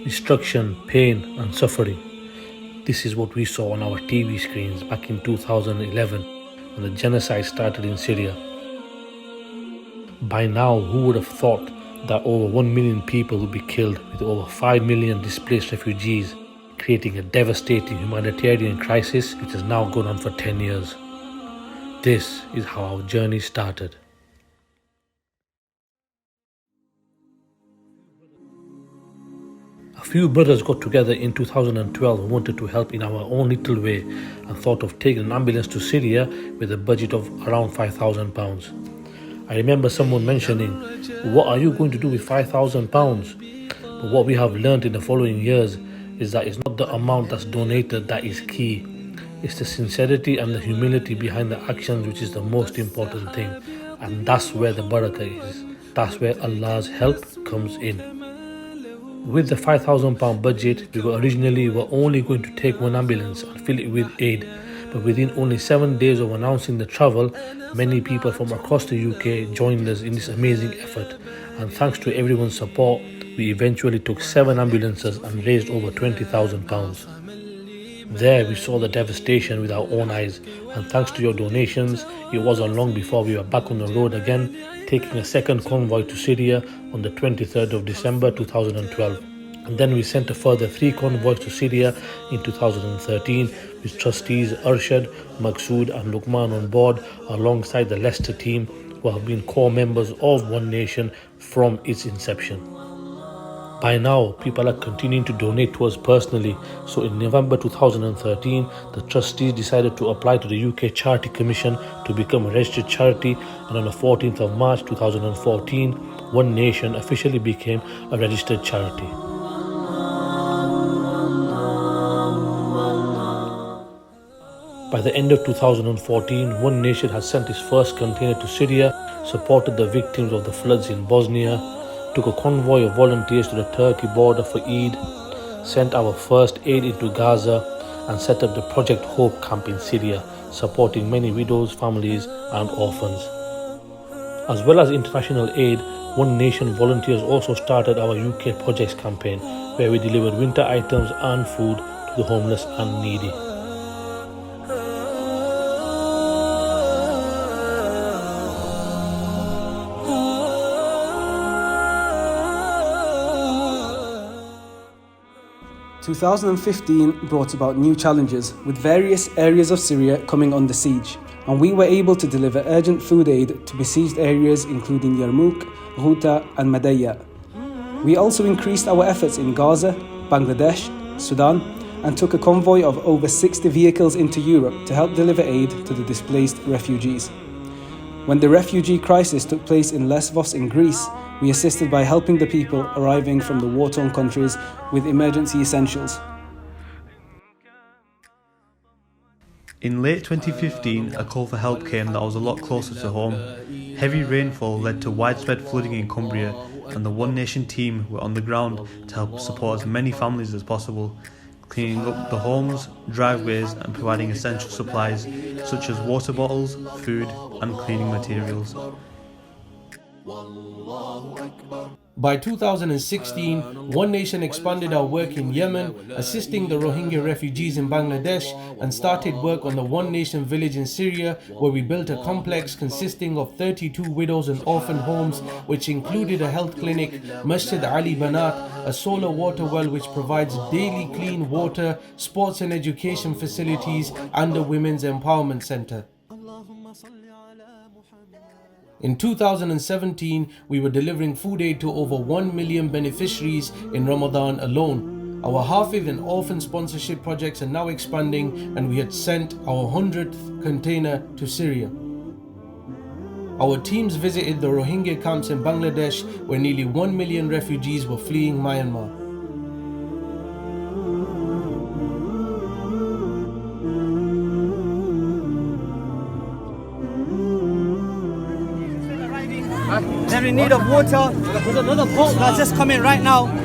destruction, pain, and suffering. This is what we saw on our TV screens back in 2011 when the genocide started in Syria. By now, who would have thought that over 1 million people would be killed, with over 5 million displaced refugees, creating a devastating humanitarian crisis which has now gone on for 10 years. This is how our journey started. A few brothers got together in 2012 who wanted to help in our own little way and thought of taking an ambulance to Syria with a budget of around £5,000. I remember someone mentioning, "What are you going to do with £5,000? But what we have learned in the following years is that it's not the amount that's donated that is key. It's the sincerity and the humility behind the actions which is the most important thing. And that's where the barakah is. That's where Allah's help comes in." With the £5,000 budget, we were only going to take one ambulance and fill it with aid. But within only 7 days of announcing the travel, many people from across the UK joined us in this amazing effort. And thanks to everyone's support, we eventually took 7 ambulances and raised over £20,000. There we saw the devastation with our own eyes, and thanks to your donations, it wasn't long before we were back on the road again, taking a second convoy to Syria on the 23rd of December 2012. And then we sent a further 3 convoys to Syria in 2013 with trustees Arshad, Maqsood and Luqman on board, alongside the Leicester team who have been core members of One Nation from its inception. By now, people are continuing to donate to us personally, so in November 2013, the trustees decided to apply to the UK Charity Commission to become a registered charity, and on the 14th of March 2014, One Nation officially became a registered charity. By the end of 2014, One Nation had sent its first container to Syria, supported the victims of the floods in Bosnia, took a convoy of volunteers to the Turkey border for Eid, sent our first aid into Gaza, and set up the Project Hope camp in Syria, supporting many widows, families and orphans. As well as international aid, One Nation volunteers also started our UK Projects campaign, where we delivered winter items and food to the homeless and needy. 2015 brought about new challenges, with various areas of Syria coming under siege, and we were able to deliver urgent food aid to besieged areas including Yarmouk, Ghouta and Madaya. We also increased our efforts in Gaza, Bangladesh, Sudan, and took a convoy of over 60 vehicles into Europe to help deliver aid to the displaced refugees. When the refugee crisis took place in Lesvos in Greece, we assisted by helping the people arriving from the war-torn countries with emergency essentials. In late 2015, a call for help came that was a lot closer to home. Heavy rainfall led to widespread flooding in Cumbria, and the One Nation team were on the ground to help support as many families as possible, cleaning up the homes, driveways and providing essential supplies such as water bottles, food and cleaning materials. By 2016, One Nation expanded our work in Yemen, assisting the Rohingya refugees in Bangladesh, and started work on the One Nation village in Syria, where we built a complex consisting of 32 widows and orphan homes, which included a health clinic, Masjid Ali Banat, a solar water well which provides daily clean water, sports and education facilities, and a women's empowerment center. In 2017, we were delivering food aid to over 1 million beneficiaries in Ramadan alone. Our Hafiz and orphan sponsorship projects are now expanding, and we had sent our 100th container to Syria. Our teams visited the Rohingya camps in Bangladesh, where nearly 1 million refugees were fleeing Myanmar. They're in need of water. There's another boat that's just coming right now. They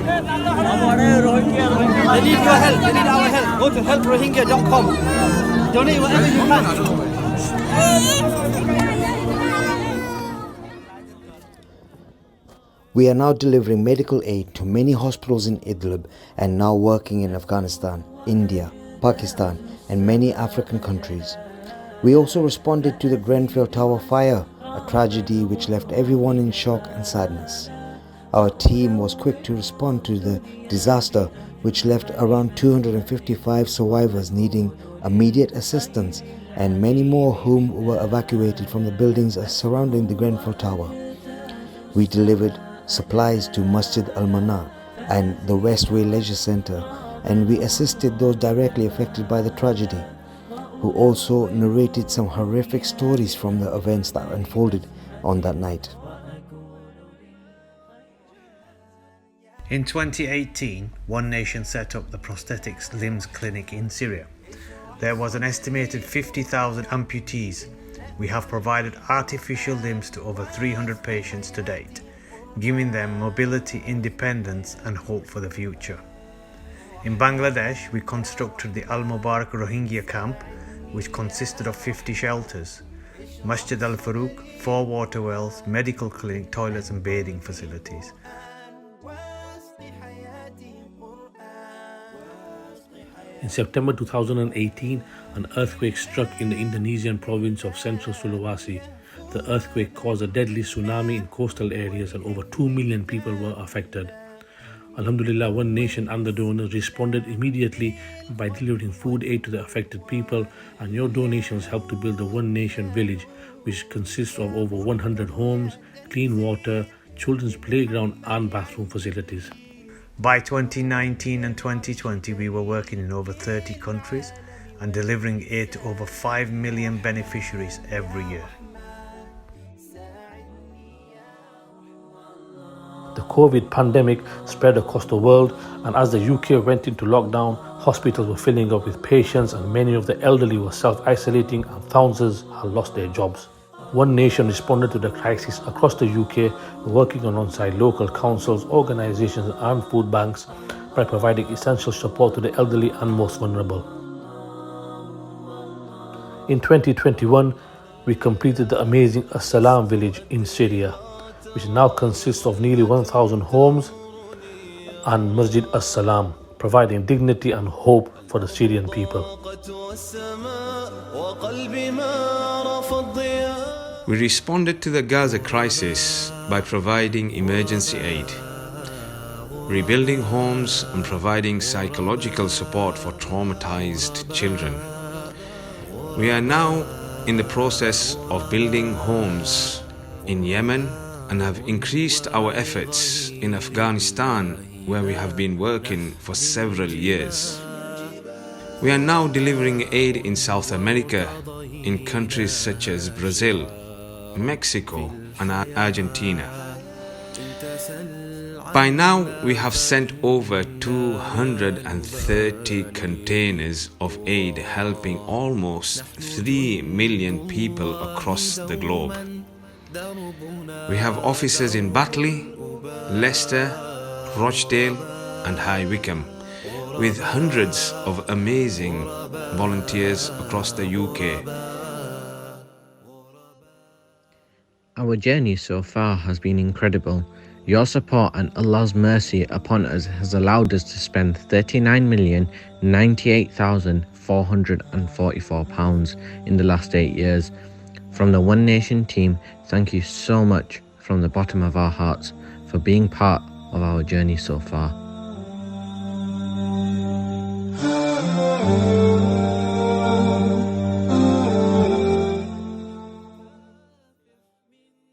need your help. They need our help. Go to helprohingya.com. Donate whatever you can. We are now delivering medical aid to many hospitals in Idlib and now working in Afghanistan, India, Pakistan and many African countries. We also responded to the Grenfell Tower fire, a tragedy which left everyone in shock and sadness. Our team was quick to respond to the disaster, which left around 255 survivors needing immediate assistance and many more whom were evacuated from the buildings surrounding the Grenfell Tower. We delivered supplies to Masjid Al-Mana and the Westway Leisure Centre, and we assisted those directly affected by the tragedy, who also narrated some horrific stories from the events that unfolded on that night. In 2018, One Nation set up the Prosthetics Limbs Clinic in Syria. There was an estimated 50,000 amputees. We have provided artificial limbs to over 300 patients to date, giving them mobility, independence and hope for the future. In Bangladesh, we constructed the Al Mubarak Rohingya camp, which consisted of 50 shelters, Masjid Al Farouk, 4 water wells, medical clinic, toilets and bathing facilities. In September 2018, an earthquake struck in the Indonesian province of Central Sulawesi. The earthquake caused a deadly tsunami in coastal areas and over 2 million people were affected. Alhamdulillah, One Nation and the donors responded immediately by delivering food aid to the affected people, and your donations helped to build the One Nation village, which consists of over 100 homes, clean water, children's playground and bathroom facilities. By 2019 and 2020, we were working in over 30 countries and delivering aid to over 5 million beneficiaries every year. The COVID pandemic spread across the world, and as the UK went into lockdown, hospitals were filling up with patients and many of the elderly were self-isolating and thousands had lost their jobs. One Nation responded to the crisis across the UK, working alongside local councils, organisations and food banks by providing essential support to the elderly and most vulnerable. In 2021, we completed the amazing As-Salam village in Syria, which now consists of nearly 1,000 homes and Masjid As-Salam, providing dignity and hope for the Syrian people. We responded to the Gaza crisis by providing emergency aid, rebuilding homes and providing psychological support for traumatized children. We are now in the process of building homes in Yemen and have increased our efforts in Afghanistan, where we have been working for several years. We are now delivering aid in South America, in countries such as Brazil, Mexico and Argentina. By now, we have sent over 230 containers of aid, helping almost 3 million people across the globe. We have offices in Batley, Leicester, Rochdale and High Wycombe, with hundreds of amazing volunteers across the UK. Our journey so far has been incredible. Your support and Allah's mercy upon us has allowed us to spend £39,098,444 in the last 8 years. From the One Nation team, thank you so much from the bottom of our hearts for being part of our journey so far.